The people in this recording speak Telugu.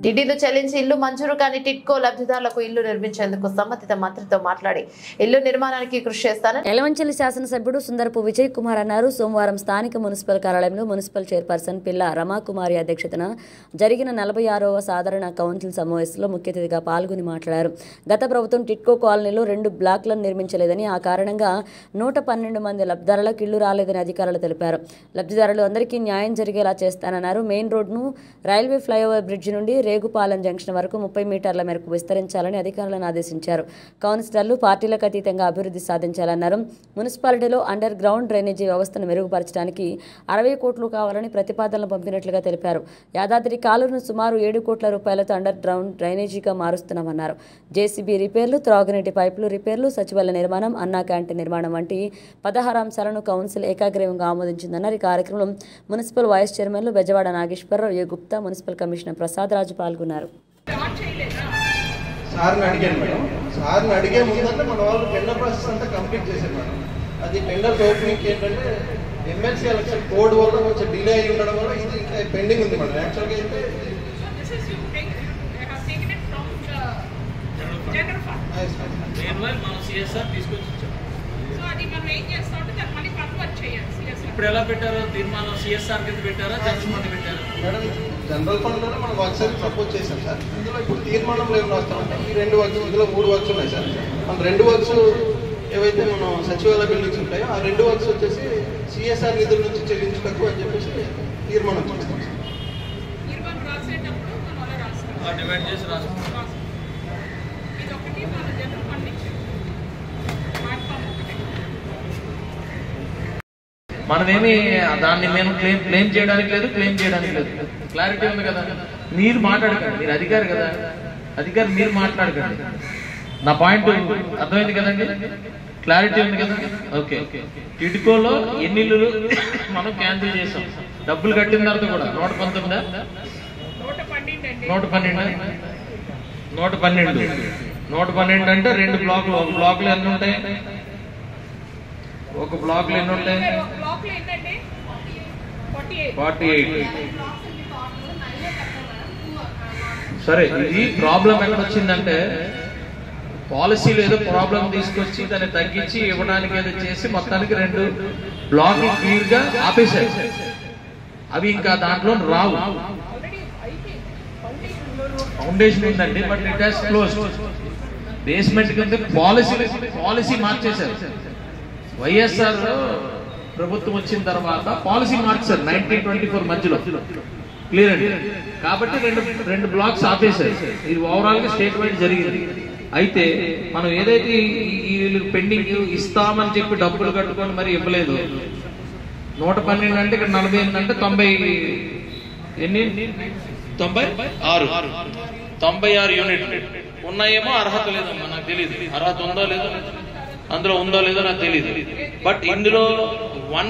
టీడీలు చెల్లించి ఇల్లు మంజూరు కాని టిట్కో లబ్ధిదారులకు ఇల్లు నిర్మించేందుకు సంబంధిత మంత్రితో మాట్లాడి ఇల్లు నిర్మాణానికి కృషి చేస్తానని ఎలమంచిలి శాసనసభ్యుడు సుందరపు విజయ్ కుమార్ అన్నారు. సోమవారం స్థానిక మున్సిపల్ కార్యాలయంలో మున్సిపల్ చైర్పర్సన్ పిల్ల రమాకుమారి అధ్యక్షతన జరిగిన 46వ సాధారణ కౌన్సిల్ సమావేశంలో ముఖ్య అతిథిగా పాల్గొని మాట్లాడారు. గత ప్రభుత్వం టిట్కో కాలనీలో 2 బ్లాక్లను నిర్మించలేదని, ఆ కారణంగా 112 మంది లబ్ధిదారులకు ఇల్లు రాలేదని అధికారులు తెలిపారు. లబ్ధిదారులు అందరికీ న్యాయం జరిగేలా చేస్తానన్నారు. మెయిన్ రోడ్ను రైల్వే ఫ్లైఓవర్ బ్రిడ్జి నుండి రేగుపాలెం జంక్షన్ వరకు 30 మీటర్ల మేరకు విస్తరించాలని అధికారులను ఆదేశించారు. కౌన్సిలర్లు పార్టీలకు అతీతంగా అభివృద్ధి సాధించాలన్నారు. మున్సిపాలిటీలో అండర్ గ్రౌండ్ డ్రైనేజీ వ్యవస్థను మెరుగుపరచడానికి 60 కోట్లు కావాలని ప్రతిపాదనలు పంపినట్లుగా తెలిపారు. యాదాద్రి కాలువను సుమారు 7 కోట్ల రూపాయలతో అండర్ గ్రౌండ్ డ్రైనేజీగా మారుస్తున్నామన్నారు. జేసీబీ రిపేర్లు, త్రాగునీటి పైపులు రిపేర్లు, సచివాలయ నిర్మాణం, అన్నా క్యాంటీన్ నిర్మాణం వంటి 16 అంశాలను కౌన్సిల్ ఏకాగ్రీవంగా ఆమోదించిందన్నారు. ఈ కార్యక్రమంలో మున్సిపల్ వైస్ చైర్మన్లు బెజవాడ నాగేశ్వరరావు, ఏ గుప్తా, మున్సిపల్ కమిషనర్ ప్రసాద్ రాజు పాల్గొన్నారు. సార్ని అడిగాను మేడం. సార్ని అడిగే ముందంటే మన వాళ్ళు టెండర్ ప్రాసెస్ అంతా కంప్లీట్ చేశారు మేడం. అది టెండర్ ఓపెనింగ్ ఏంటంటే ఎమ్మెల్సీ ఎలక్షన్ కోడ్ వల్ల కొంచెం డిలే అయి ఉండడం వల్ల ఇది ఇంకా పెండింగ్ ఉంది మేడం. యాక్చువల్గా అయితే ఇప్పుడు ఎలా పెట్టారో తీర్మానం సిఎస్ఆర్ కింద పెట్టారా, జనరల్ ఫండ్ పెట్టారా? మేడం జనరల్ ఫండ్లోనే మనం వర్క్స్ అయితే సపోర్ట్ చేశాం సార్. ఇందులో ఇప్పుడు తీర్మానంలో ఏం రాస్తామంటే ఈ 2 వర్క్స్, ఇందులో 3 వర్క్స్ ఉన్నాయి సార్. మన 2 వర్క్స్ ఏవైతే మనం సచివాలయ బిల్డింగ్స్ ఉంటాయో ఆ 2 వర్క్స్ వచ్చేసి సిఎస్ఆర్ నిధుల నుంచి చెల్లించుటకు అని చెప్పేసి తీర్మానం చేస్తాం సార్. డివైడ్ చేసి రాస్తాం. మనమేమి దాన్ని మేము క్లెయిమ్ చేయడానికి లేదు, క్లెయిమ్ చేయడానికి లేదు. క్లారిటీ ఉంది కదా. మీరు మాట్లాడకండి, మీరు అధికారి కదా, అధికారి మీరు మాట్లాడకండి. నా పాయింట్ అర్థమైంది కదండి, క్లారిటీ ఉంది కదా. ఓకే, టిడ్కోలో ఎన్ని ఇల్లులు మనం క్యాన్సిల్ చేసాం, డబ్బులు కట్టిన తర్వాత కూడా 119 112 అంటే 2 బ్లాకులు. ఒక బ్లాక్లు ఎన్ని ఉంటాయి? ఒక బ్లాక్ ఎన్ని ఉంటాయి? 48. సరే, ఇది ప్రాబ్లం ఎక్కడ వచ్చిందంటే పాలసీలో ఏదో ప్రాబ్లం తీసుకొచ్చి దాన్ని తగ్గించి ఇవ్వడానికి ఏదో చేసి మొత్తానికి 2 బ్లాక్లు క్లియర్ గా ఆపేశారు. అవి ఇంకా దాంట్లో రావు. ఫౌండేషన్ ఉందండి, but it has closed. Basement కింద పాలసీ మార్చేశారు. వైఎస్ఆర్ ప్రభుత్వం వచ్చిన తర్వాత పాలసీ మార్చారు 1924 మధ్యలో. క్లియర్ అండి. కాబట్టి 2 బ్లాక్స్ ఆపేశారు. ఇది ఓవరాల్ గా స్టేట్ వైడ్ జరిగింది. అయితే మనం ఏదైతే వీళ్ళు పెండింగ్ ఇస్తామని చెప్పి డబ్బులు కట్టుకొని మరి ఇవ్వలేదు. 112 అంటే ఇక్కడ 48 అంటే 90 ఎన్ని? 96 యూనిట్లు ఉన్నాయేమో. అర్హత లేదమ్మా, నాకు తెలియదు. అర్హత ఉందో లేదో, అందులో ఉందో లేదో నాకు తెలియదు. బట్ ఇందులో 1